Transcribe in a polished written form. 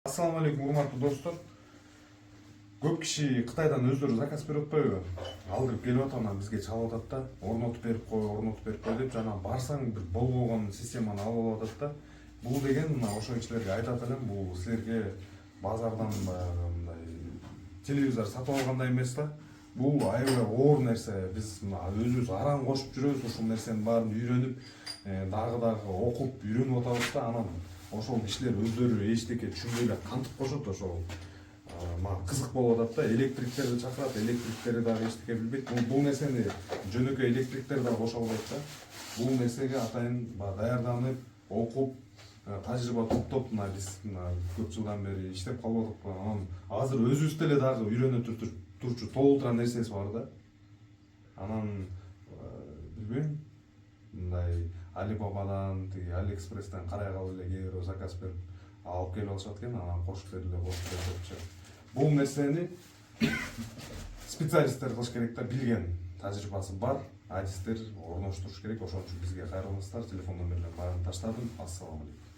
Assalamu alaikum, урматтуу достор. Көп киши Кытайдан өздөрү заказ берип атпайбы? Алдырып келип атат, анан бизге чалып атат да, орнотуп берип кой деп, жана барсаң бир болбогон системаны алып атат да. Бул деген мына ошол кишилерге айтат элем, бул силерге базардан мындай телевизор сатып алгандай эмес да. Бул аябай оор нерсе. Биз өзүбүз аран кошуп жүрөбүз, ушул нерсенин баарын үйрөнүп, дагы окуп үйрөнүп атабыз да. Анан ошол кишилер өздөрү эчтеке түшүнбөй эле кантип кошот, ошол мага кызык болуп атат да. Электриктерди чакырат, электриктери дагы эчтеке билбейт. Бул нерсени жөнөкөй электриктер дагы кошо албайт да. Бул нерсеге атайын даярданып, окуп, тажрыйба топтоп, мына биз көп жылдан бери иштеп калып атат. Анан азыр өзүбүз деле дагы үйрөнө турчу толтура нерсеси бар да. Анан билбейм, мындай Alibaba'дан, тиги Алиэкспресстен карай калып эле кээ бирөө заказ берип алып келип алышат экен, анан кошуп берип. Бул нерсени специалисттер кылыш керек да, билген, тажрыйбасы бар адистер орноштуруш керек. Ошон үчүн бизге кайрылыңыздар. Телефон номерлерин баарын таштадым. Ассаламу алейкум.